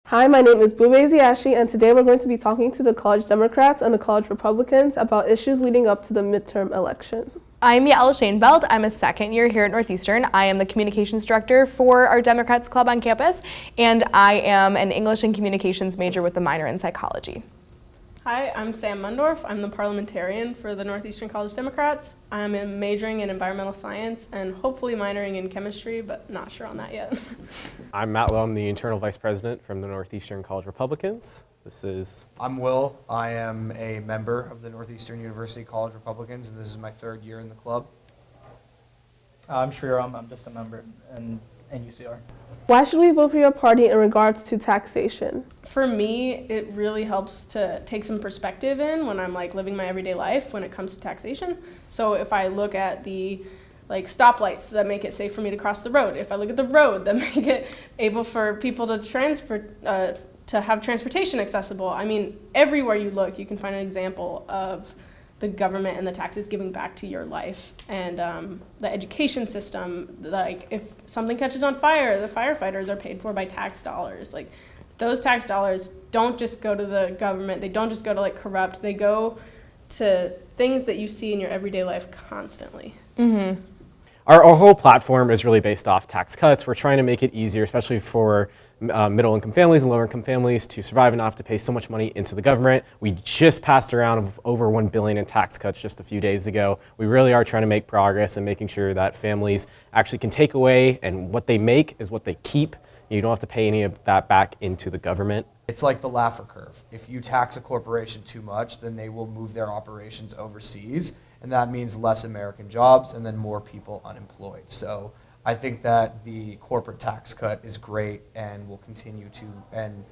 Hi, my name is Bube Ziashi, and today we're going to be talking to the College Democrats and the College Republicans about issues leading up to the midterm election. I'm Yael Schoenfeld. I'm a second year here at Northeastern. I am the communications director for our Democrats Club on campus, and I am an English and communications major with a minor in psychology. Hi, I'm Sam Mundorf. I'm the parliamentarian for the Northeastern College Democrats. I'm majoring in environmental science and hopefully minoring in chemistry, but not sure on that yet. I'm Matt Lowe. I'm the internal vice president from the Northeastern College Republicans. I'm Will. I am a member of the Northeastern University College Republicans, and this is my third year in the club. I'm Shriram. I'm just a member in NUCR. Why should we vote for your party in regards to taxation? For me, it really helps to take some perspective in when I'm living my everyday life when it comes to taxation. So if I look at the stoplights that make it safe for me to cross the road, if I look at the road that make it able for people to have transportation accessible. I mean, everywhere you look, you can find an example of the government and the taxes giving back to your life. And the education system, if something catches on fire, the firefighters are paid for by tax dollars. Those tax dollars don't just go to the government, they don't just go to corrupt, they go to things that you see in your everyday life constantly. Mm-hmm. Our whole platform is really based off tax cuts. We're trying to make it easier, especially for middle-income families and lower-income families to survive and not have to pay so much money into the government. We just passed around of over $1 billion in tax cuts just a few days ago. We really are trying to make progress and making sure that families actually can take away, and what they make is what they keep. You don't have to pay any of that back into the government. It's like the Laffer curve. If you tax a corporation too much, then they will move their operations overseas, and that means less American jobs and then more people unemployed. So I think that the corporate tax cut is great and will continue to, and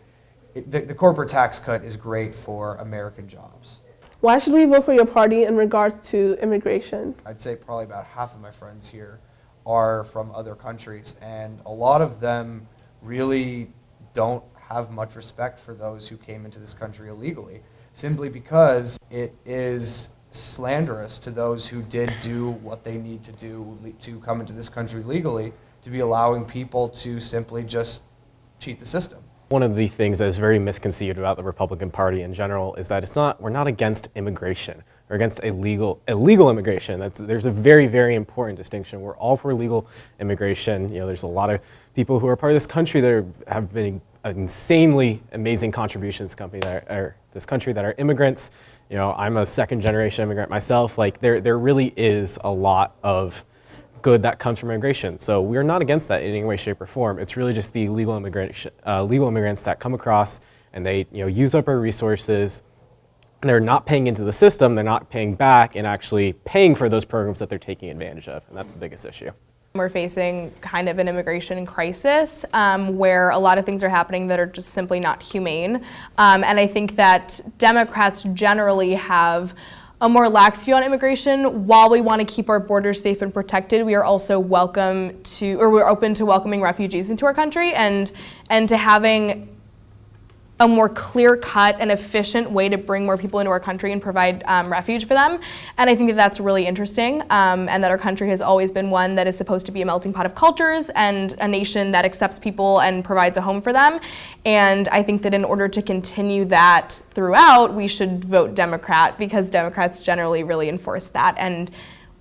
the corporate tax cut is great for American jobs. Why should we vote for your party in regards to immigration? I'd say probably about half of my friends here are from other countries, and a lot of them really don't have much respect for those who came into this country illegally, simply because it is slanderous to those who did do what they need to do to come into this country legally, to be allowing people to simply just cheat the system. One of the things that is very misconceived about the Republican Party in general is that we're not against immigration. We're against illegal immigration. There's a very, very important distinction. We're all for legal immigration. There's a lot of people who are part of this country that have been insanely amazing contributions to this country that are immigrants. I'm a second-generation immigrant myself. There really is a lot of good that comes from immigration. So we're not against that in any way, shape, or form. It's really just the legal immigrants that come across and they use up our resources. And they're not paying into the system. They're not paying back and actually paying for those programs that they're taking advantage of. And that's the biggest issue. We're facing kind of an immigration crisis where a lot of things are happening that are just simply not humane. And I think that Democrats generally have a more lax view on immigration. While we want to keep our borders safe and protected, we are also we're open to welcoming refugees into our country and to having a more clear-cut and efficient way to bring more people into our country and provide refuge for them. And I think that that's really interesting, and that our country has always been one that is supposed to be a melting pot of cultures and a nation that accepts people and provides a home for them. And I think that in order to continue that throughout, we should vote Democrat, because Democrats generally really enforce that and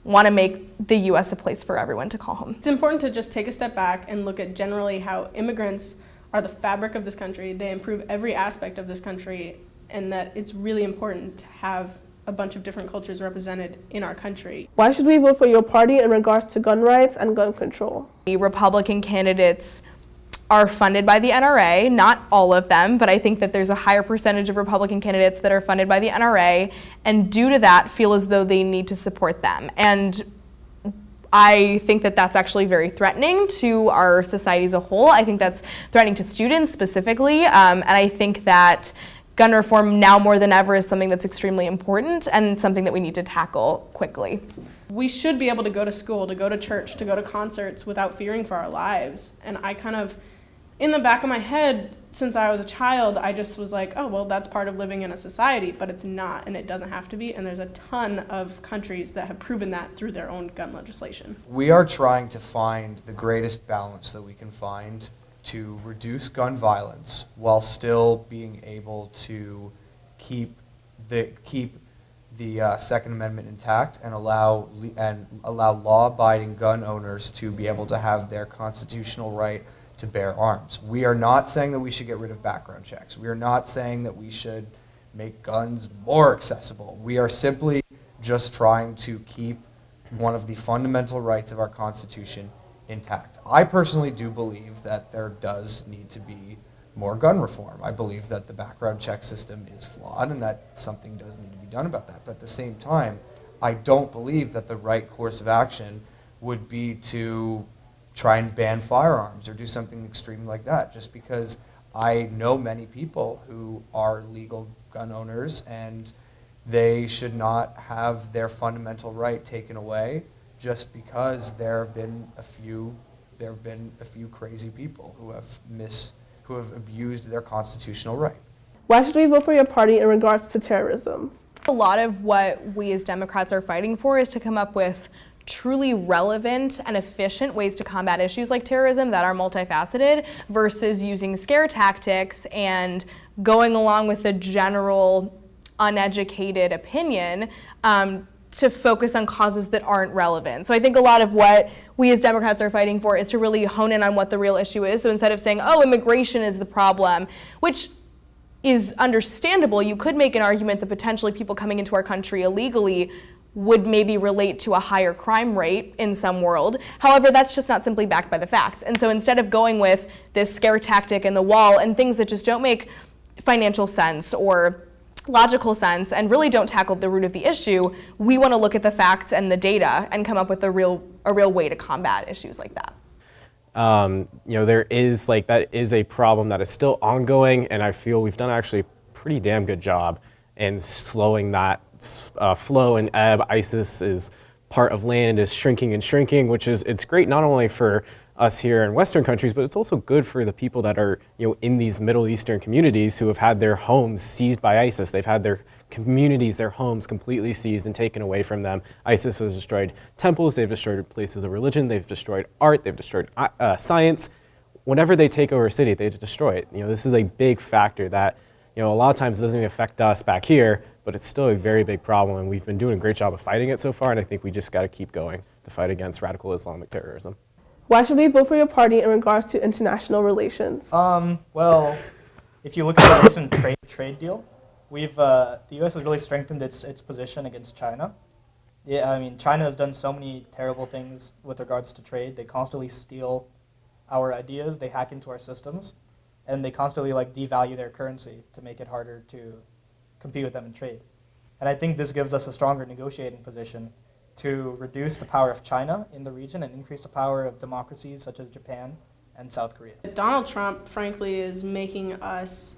want to make the U.S. a place for everyone to call home. It's important to just take a step back and look at generally how immigrants are the fabric of this country. They improve every aspect of this country, and that it's really important to have a bunch of different cultures represented in our country. Why should we vote for your party in regards to gun rights and gun control? The Republican candidates are funded by the NRA, not all of them, but I think that there's a higher percentage of Republican candidates that are funded by the NRA, and due to that feel as though they need to support them. And I think that that's actually very threatening to our society as a whole. I think that's threatening to students specifically, and I think that gun reform now more than ever is something that's extremely important and something that we need to tackle quickly. We should be able to go to school, to go to church, to go to concerts without fearing for our lives. And I kind of, in the back of my head, since I was a child, I just was like, oh, well, that's part of living in a society, but it's not, and it doesn't have to be, and there's a ton of countries that have proven that through their own gun legislation. We are trying to find the greatest balance that we can find to reduce gun violence while still being able to keep the Second Amendment intact and allow law-abiding gun owners to be able to have their constitutional right to bear arms. We are not saying that we should get rid of background checks. We are not saying that we should make guns more accessible. We are simply just trying to keep one of the fundamental rights of our Constitution intact. I personally do believe that there does need to be more gun reform. I believe that the background check system is flawed and that something does need to be done about that. But at the same time, I don't believe that the right course of action would be to try and ban firearms or do something extreme like that, just because I know many people who are legal gun owners and they should not have their fundamental right taken away just because there have been a few crazy people who have abused their constitutional right. Why should we vote for your party in regards to terrorism? A lot of what we as Democrats are fighting for is to come up with truly relevant and efficient ways to combat issues like terrorism that are multifaceted versus using scare tactics and going along with the general uneducated opinion to focus on causes that aren't relevant. So I think a lot of what we as Democrats are fighting for is to really hone in on what the real issue is. So instead of saying, oh, immigration is the problem, which is understandable, you could make an argument that potentially people coming into our country illegally would maybe relate to a higher crime rate in some world. However, that's just not simply backed by the facts. And so instead of going with this scare tactic and the wall and things that just don't make financial sense or logical sense and really don't tackle the root of the issue, we want to look at the facts and the data and come up with a real way to combat issues like that. There is that is a problem that is still ongoing, and I feel we've done actually a pretty damn good job in slowing that flow and ebb. ISIS is part of land is shrinking and shrinking, which is it's great not only for us here in Western countries, but it's also good for the people that are in these Middle Eastern communities who have had their homes seized by ISIS. They've had their communities, their homes completely seized and taken away from them. ISIS has destroyed temples, they've destroyed places of religion, they've destroyed art, they've destroyed science. Whenever they take over a city, they destroy it. This is a big factor that a lot of times doesn't even affect us back here, but it's still a very big problem, and we've been doing a great job of fighting it so far, and I think we just got to keep going to fight against radical Islamic terrorism. Why should we vote for your party in regards to international relations? Well, if you look at the recent trade deal, the U.S. has really strengthened its position against China. Yeah, I mean, China has done so many terrible things with regards to trade. They constantly steal our ideas, they hack into our systems, and they constantly devalue their currency to make it harder to compete with them in trade. And I think this gives us a stronger negotiating position to reduce the power of China in the region and increase the power of democracies such as Japan and South Korea. Donald Trump, frankly, is making us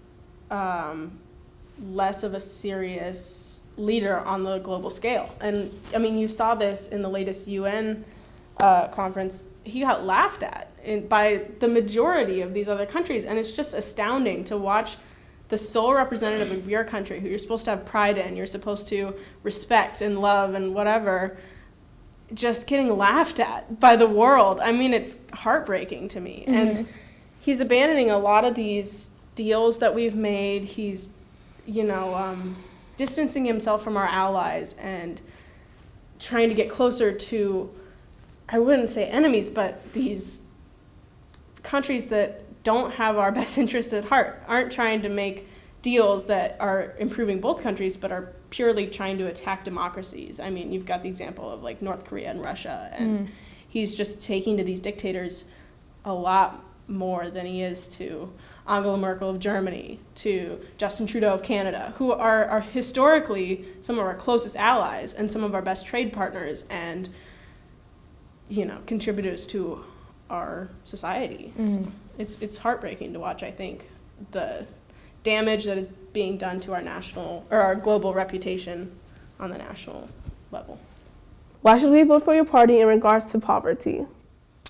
less of a serious leader on the global scale. And I mean, you saw this in the latest UN conference. He got laughed at by the majority of these other countries, and it's just astounding to watch the sole representative of your country, who you're supposed to have pride in, you're supposed to respect and love and whatever, just getting laughed at by the world. I mean, it's heartbreaking to me. Mm-hmm. And he's abandoning a lot of these deals that we've made. He's, distancing himself from our allies and trying to get closer to, I wouldn't say enemies, but these countries that don't have our best interests at heart, aren't trying to make deals that are improving both countries, but are purely trying to attack democracies. I mean, you've got the example of North Korea and Russia, and he's just taking to these dictators a lot more than he is to Angela Merkel of Germany, to Justin Trudeau of Canada, who are historically some of our closest allies and some of our best trade partners and, contributors to our society. Mm-hmm. So it's heartbreaking to watch, I think, the damage that is being done to our global reputation on the national level. Why should we vote for your party in regards to poverty?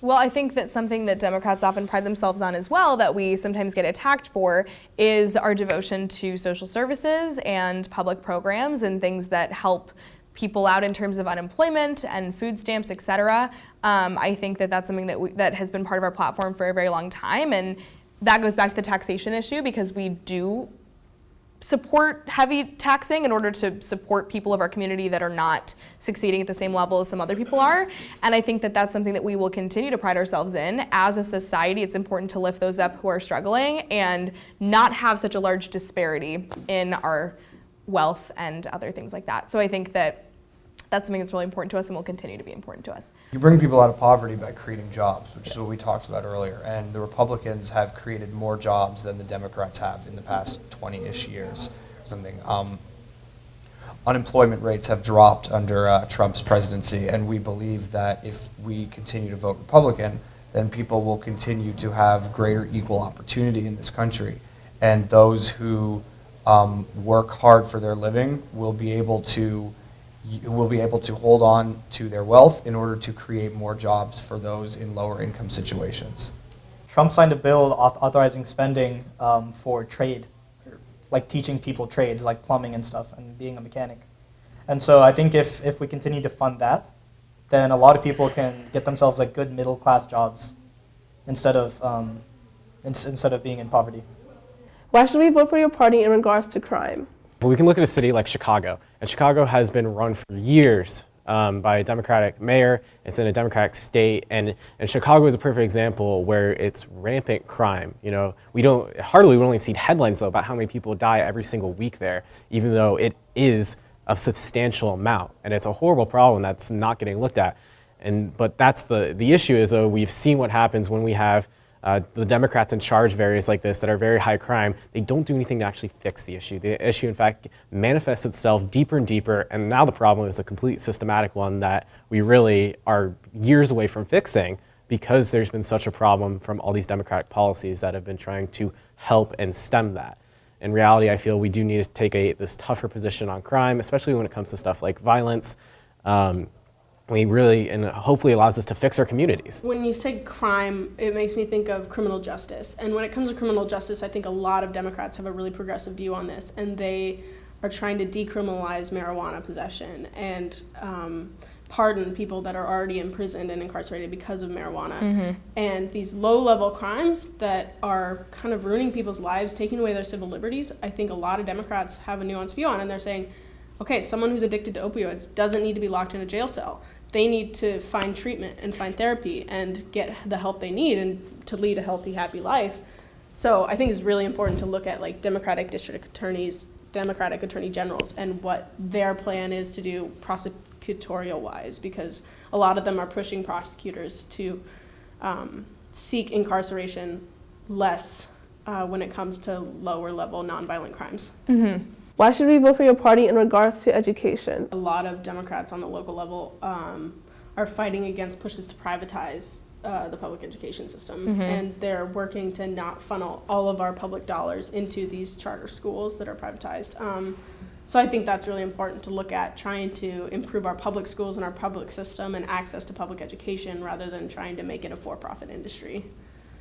Well, I think that something that Democrats often pride themselves on as well, that we sometimes get attacked for, is our devotion to social services and public programs and things that help people out in terms of unemployment and food stamps, et cetera. I think that that's something that has been part of our platform for a very long time, and that goes back to the taxation issue, because we do support heavy taxing in order to support people of our community that are not succeeding at the same level as some other people are. And I think that that's something that we will continue to pride ourselves in. As a society, it's important to lift those up who are struggling and not have such a large disparity in our wealth and other things like that. So I think that that's something that's really important to us and will continue to be important to us. You bring people out of poverty by creating jobs, which is what we talked about earlier. And the Republicans have created more jobs than the Democrats have in the past 20-ish years or something. Unemployment rates have dropped under Trump's presidency, and we believe that if we continue to vote Republican, then people will continue to have greater equal opportunity in this country. And those who work hard for their living will be able to hold on to their wealth in order to create more jobs for those in lower income situations. Trump signed a bill authorizing spending for trade, like teaching people trades like plumbing and stuff and being a mechanic. And so I think if we continue to fund that, then a lot of people can get themselves like good middle class jobs instead of being in poverty. Why should we vote for your party in regards to crime? But we can look at a city like Chicago, and Chicago has been run for years by a Democratic mayor. It's in a Democratic state, and Chicago is a perfect example where it's rampant crime. You know, we don't even see headlines though about how many people die every single week there, even though it is a substantial amount, and it's a horrible problem that's not getting looked at. But that's the issue is though we've seen what happens when we have the Democrats in charge of areas like this that are very high crime. They don't do anything to actually fix the issue. The issue, in fact, manifests itself deeper and deeper, and now the problem is a complete systematic one that we really are years away from fixing because there's been such a problem from all these Democratic policies that have been trying to help and stem that. In reality, I feel we do need to take this tougher position on crime, especially when it comes to stuff like violence. And hopefully allows us to fix our communities. When you say crime, it makes me think of criminal justice. And when it comes to criminal justice, I think a lot of Democrats have a really progressive view on this, and they are trying to decriminalize marijuana possession and pardon people that are already imprisoned and incarcerated because of marijuana. Mm-hmm. And these low-level crimes that are kind of ruining people's lives, taking away their civil liberties, I think a lot of Democrats have a nuanced view on, and they're saying, okay, someone who's addicted to opioids doesn't need to be locked in a jail cell. They need to find treatment and find therapy and get the help they need and to lead a healthy, happy life. So I think it's really important to look at like Democratic district attorneys, Democratic attorney generals, and what their plan is to do prosecutorial-wise, because a lot of them are pushing prosecutors to seek incarceration less when it comes to lower-level nonviolent crimes. Mm-hmm. Why should we vote for your party in regards to education? A lot of Democrats on the local level are fighting against pushes to privatize the public education system. Mm-hmm. And they're working to not funnel all of our public dollars into these charter schools that are privatized. So I think that's really important to look at, trying to improve our public schools and our public system and access to public education rather than trying to make it a for-profit industry.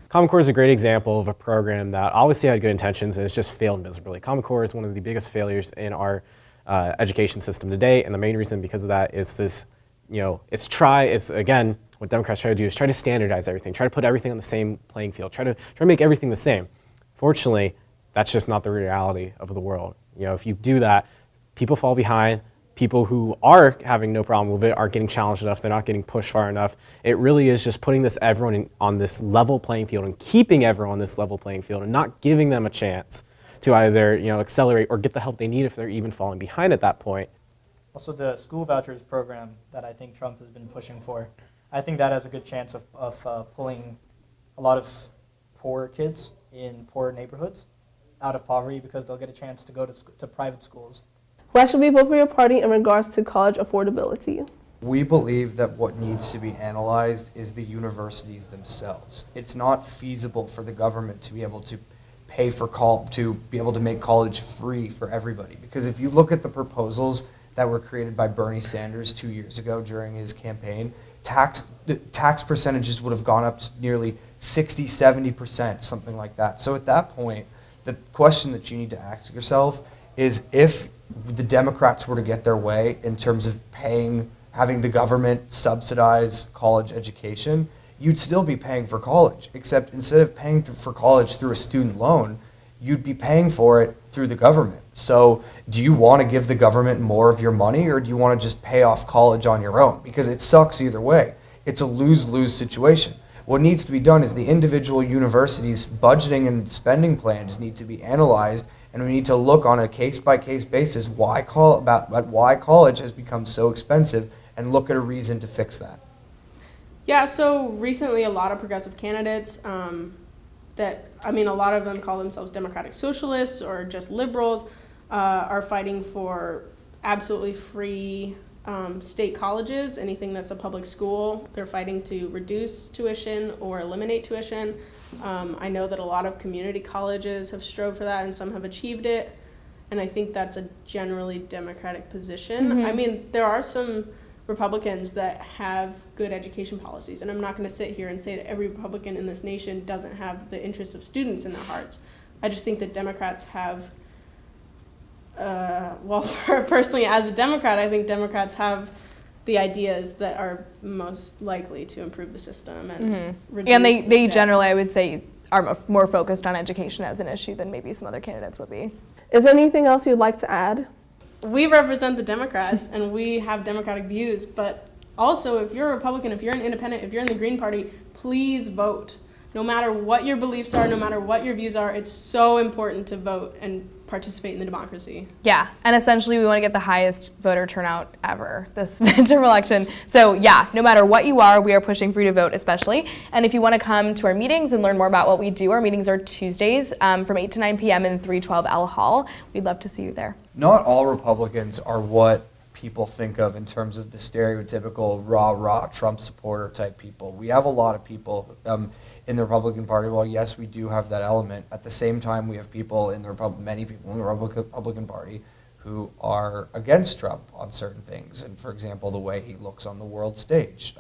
Common Core is a great example of a program that obviously had good intentions and it's just failed miserably. Common Core is one of the biggest failures in our education system today, and the main reason because of that is this, it's again, what Democrats try to do is try to standardize everything, try to put everything on the same playing field, try to make everything the same. Fortunately, that's just not the reality of the world. If you do that, people fall behind. People who are having no problem with it aren't getting challenged enough, they're not getting pushed far enough. It really is just putting everyone on this level playing field and keeping everyone on this level playing field and not giving them a chance to either accelerate or get the help they need if they're even falling behind at that point. Also, the school vouchers program that I think Trump has been pushing for, I think that has a good chance of pulling a lot of poor kids in poor neighborhoods out of poverty because they'll get a chance to go to private schools. Why should we vote for your party in regards to college affordability? We believe that what needs to be analyzed is the universities themselves. It's not feasible for the government to be able to pay for to be able to make college free for everybody. Because if you look at the proposals that were created by Bernie Sanders 2 years ago during his campaign, tax percentages would have gone up to nearly 60, 70%, something like that. So at that point, the question that you need to ask yourself is if the Democrats were to get their way in terms of having the government subsidize college education, you'd still be paying for college, except instead of paying for college through a student loan, you'd be paying for it through the government. So do you want to give the government more of your money, or do you want to just pay off college on your own? Because it sucks either way. It's a lose-lose situation. What needs to be done is the individual universities' budgeting and spending plans need to be analyzed, and we need to look on a case-by-case basis why college has become so expensive, and look at a reason to fix that. Yeah, so recently a lot of progressive candidates a lot of them call themselves democratic socialists or just liberals, are fighting for absolutely free state colleges, anything that's a public school. They're fighting to reduce tuition or eliminate tuition. I know that a lot of community colleges have strove for that, and some have achieved it. And I think that's a generally democratic position. Mm-hmm. I mean, there are some Republicans that have good education policies, and I'm not going to sit here and say that every Republican in this nation doesn't have the interests of students in their hearts. I just think that Democrats have, personally as a Democrat, I think Democrats have the ideas that are most likely to improve the system and reduce And they debt. generally, I would say, are more focused on education as an issue than maybe some other candidates would be. Is there anything else you'd like to add? We represent the Democrats and we have Democratic views, but also if you're a Republican, if you're an independent, if you're in the Green Party, please vote. No matter what your beliefs are, no matter what your views are, it's so important to vote and participate in the democracy. Yeah, and essentially we want to get the highest voter turnout ever this midterm election. So yeah, no matter what you are, we are pushing for you to vote especially. And if you want to come to our meetings and learn more about what we do, our meetings are Tuesdays from 8 to 9 p.m. in 312 L Hall. We'd love to see you there. Not all Republicans are what people think of in terms of the stereotypical rah-rah Trump supporter type people. We have a lot of people in the Republican Party. Well, yes, we do have that element. At the same time, we have people in the many people in the Republican Party who are against Trump on certain things, and for example, the way he looks on the world stage.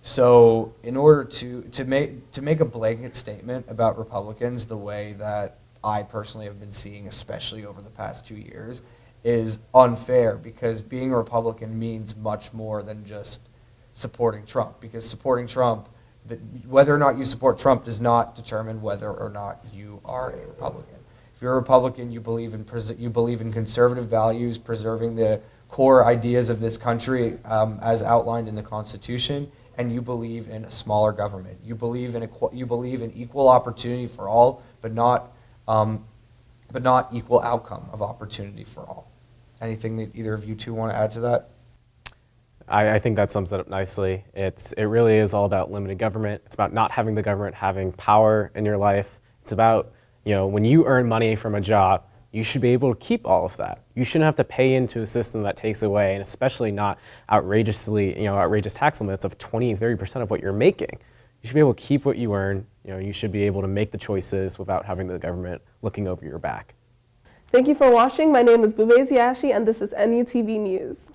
So, in order to make a blanket statement about Republicans, the way that I personally have been seeing, especially over the past 2 years, is unfair, because being a Republican means much more than just supporting Trump. Because supporting Trump, whether or not you support Trump does not determine whether or not you are a Republican. If you're a Republican, you believe in conservative values, preserving the core ideas of this country as outlined in the Constitution, and you believe in a smaller government. You believe in equal opportunity for all, but not equal outcome of opportunity for all. Anything that either of you two want to add to that? I think that sums it up nicely. It really is all about limited government. It's about not having the government having power in your life. It's about, when you earn money from a job, you should be able to keep all of that. You shouldn't have to pay into a system that takes away, and especially not outrageous tax limits of 20 and 30% of what you're making. You should be able to keep what you earn. You should be able to make the choices without having the government looking over your back. Thank you for watching. My name is Bubez Yashi, and this is NUTV News.